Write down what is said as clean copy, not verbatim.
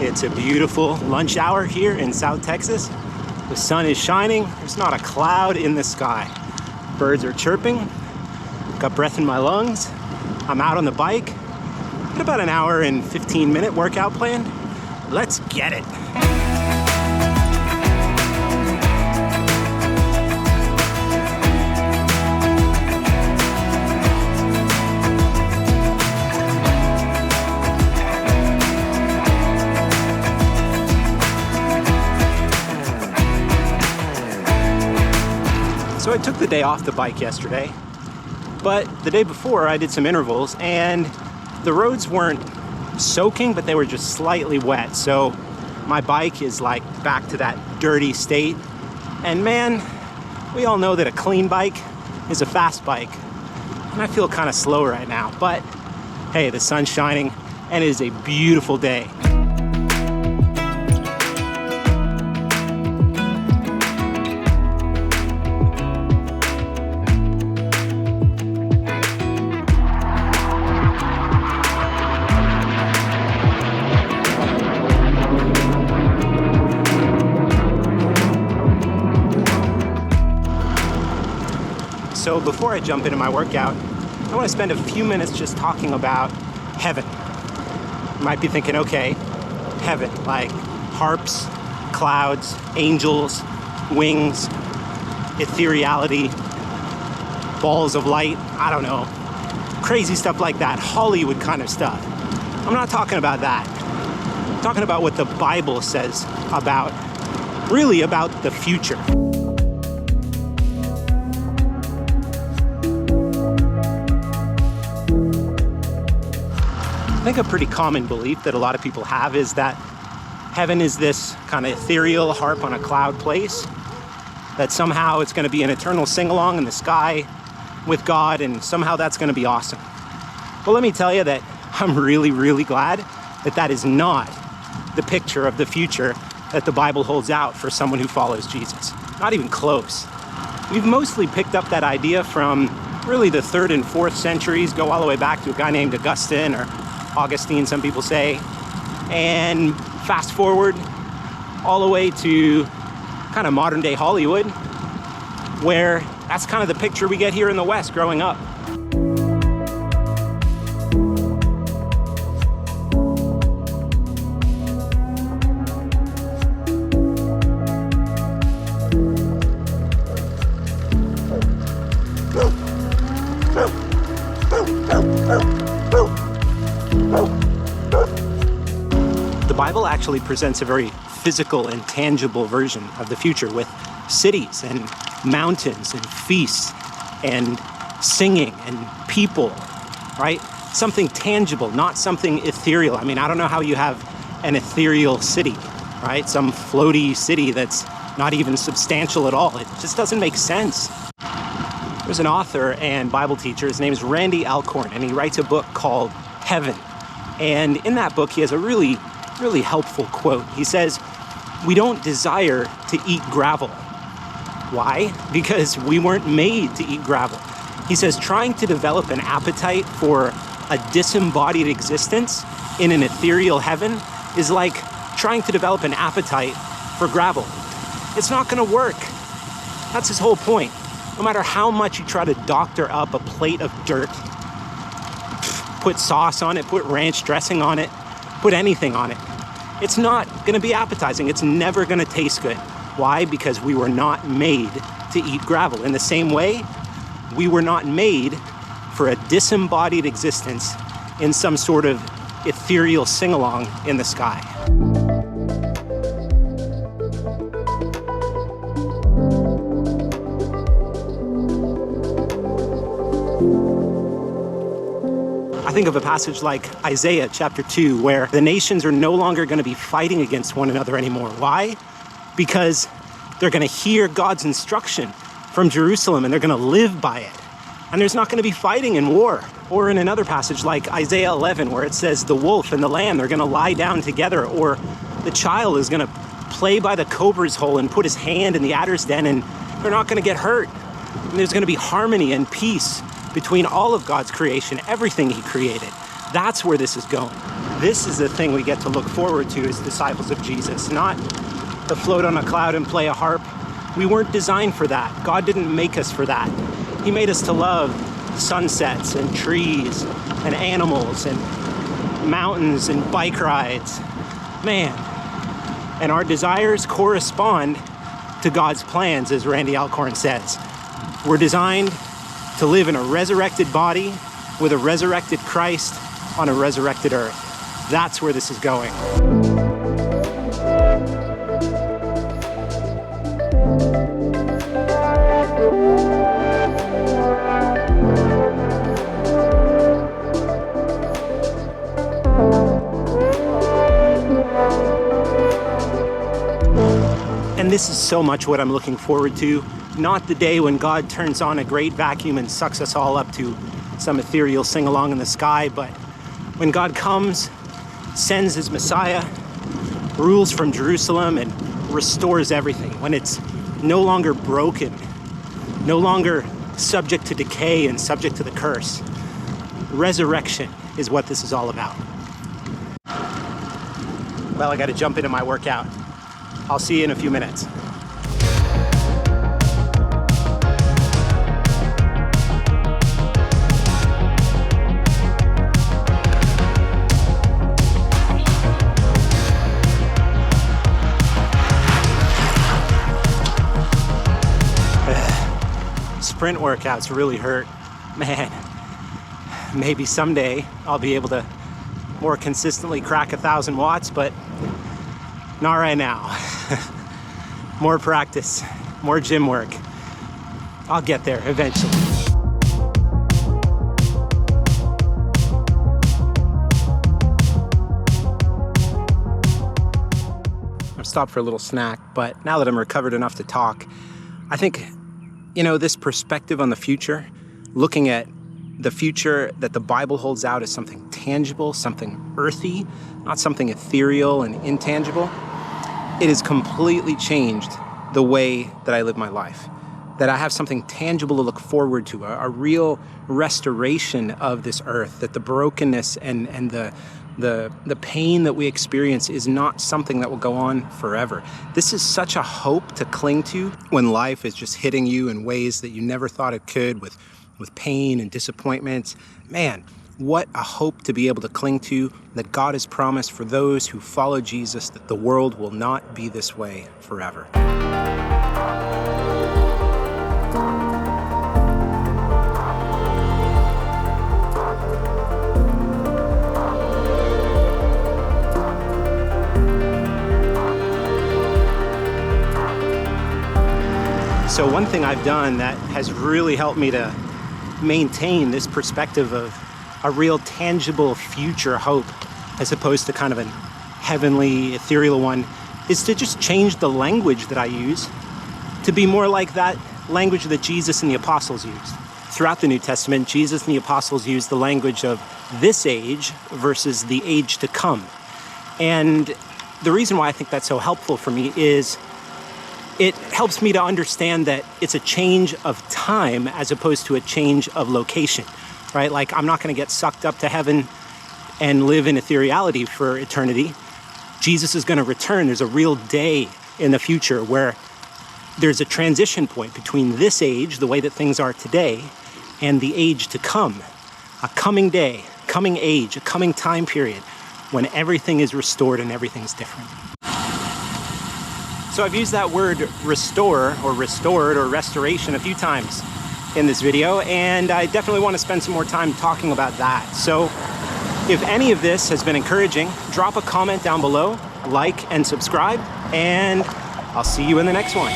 It's a beautiful lunch hour here in South Texas. The sun is shining. There's not a cloud in the sky. Birds are chirping. Got breath in my lungs. I'm out on the bike. Got about an hour and 15-minute workout planned. Let's get it. So I took the day off the bike yesterday, but the day before I did some intervals and the roads weren't soaking, but they were just slightly wet. So my bike is like back to that dirty state. And man, we all know that a clean bike is a fast bike. And I feel kind of slow right now, but hey, the sun's shining and it is a beautiful day. So before I jump into my workout, I want to spend a few minutes just talking about heaven. You might be thinking, okay, heaven, like harps, clouds, angels, wings, ethereality, balls of light, I don't know, crazy stuff like that, Hollywood kind of stuff. I'm not talking about that. I'm talking about what the Bible says about, really about the future. I think a pretty common belief that a lot of people have is that heaven is this kind of ethereal harp on a cloud place, that somehow it's going to be an eternal sing-along in the sky with God, and somehow that's going to be awesome. Well, let me tell you that I'm really, really glad that that is not the picture of the future that the Bible holds out for someone who follows Jesus. Not even close. We've mostly picked up that idea from really the 3rd and 4th centuries, go all the way back to a guy named Augustine, or Augustine, some people say, and fast forward all the way to kind of modern day Hollywood, where that's kind of the picture we get here in the West growing up. The Bible actually presents a very physical and tangible version of the future with cities and mountains and feasts and singing and people, right? Something tangible, not something ethereal. I mean, I don't know how you have an ethereal city, right? Some floaty city that's not even substantial at all. It just doesn't make sense. There's an author and Bible teacher, his name is Randy Alcorn, and he writes a book called Heaven. And in that book, he has a really helpful quote. He says, "We don't desire to eat gravel." Why? Because we weren't made to eat gravel. He says, trying to develop an appetite for a disembodied existence in an ethereal heaven is like trying to develop an appetite for gravel. It's not going to work. That's his whole point. No matter how much you try to doctor up a plate of dirt, put sauce on it, put ranch dressing on it, put anything on it, it's not going to be appetizing. It's never going to taste good. Why? Because we were not made to eat gravel. In the same way, we were not made for a disembodied existence in some sort of ethereal sing-along in the sky. I think of a passage like Isaiah chapter 2, where the nations are no longer going to be fighting against one another anymore. Why? Because they're going to hear God's instruction from Jerusalem and they're going to live by it. And there's not going to be fighting in war. Or in another passage like Isaiah 11, where it says the wolf and the lamb, they're going to lie down together, or the child is going to play by the cobra's hole and put his hand in the adder's den, and they're not going to get hurt. And there's going to be harmony and peace between all of God's creation, everything he created. That's where this is going. This is the thing we get to look forward to as disciples of Jesus, not to float on a cloud and play a harp. We weren't designed for that. God didn't make us for that. He made us to love sunsets and trees and animals and mountains and bike rides. Man, and our desires correspond to God's plans, as Randy Alcorn says. We're designed to live in a resurrected body with a resurrected Christ on a resurrected earth. That's where this is going. And this is so much what I'm looking forward to. Not the day when God turns on a great vacuum and sucks us all up to some ethereal sing-along in the sky, but when God comes, sends his Messiah, rules from Jerusalem, and restores everything. When it's no longer broken, no longer subject to decay and subject to the curse. Resurrection is what this is all about. Well, I got to jump into my workout. I'll see you in a few minutes. Sprint workouts really hurt. Man, maybe someday I'll be able to more consistently crack 1,000 watts, but not right now. More practice, more gym work. I'll get there eventually. I've stopped for a little snack, but now that I'm recovered enough to talk, I think, this perspective on the future, looking at the future that the Bible holds out as something tangible, something earthy, not something ethereal and intangible, it has completely changed the way that I live my life. That I have something tangible to look forward to, a real restoration of this earth, that the brokenness and the pain that we experience is not something that will go on forever. This is such a hope to cling to when life is just hitting you in ways that you never thought it could, with pain and disappointments. Man, what a hope to be able to cling to, that God has promised for those who follow Jesus, that the world will not be this way forever. So one thing I've done that has really helped me to maintain this perspective of a real tangible future hope, as opposed to kind of a heavenly, ethereal one, is to just change the language that I use to be more like that language that Jesus and the apostles used. Throughout the New Testament, Jesus and the apostles used the language of this age versus the age to come. And the reason why I think that's so helpful for me is it helps me to understand that it's a change of time as opposed to a change of location, right? Like, I'm not going to get sucked up to heaven and live in ethereality for eternity. Jesus is going to return. There's a real day in the future where there's a transition point between this age, the way that things are today, and the age to come. A coming day, coming age, a coming time period when everything is restored and everything's different. So I've used that word restore or restored or restoration a few times in this video, and I definitely want to spend some more time talking about that. So if any of this has been encouraging, drop a comment down below, like and subscribe, and I'll see you in the next one.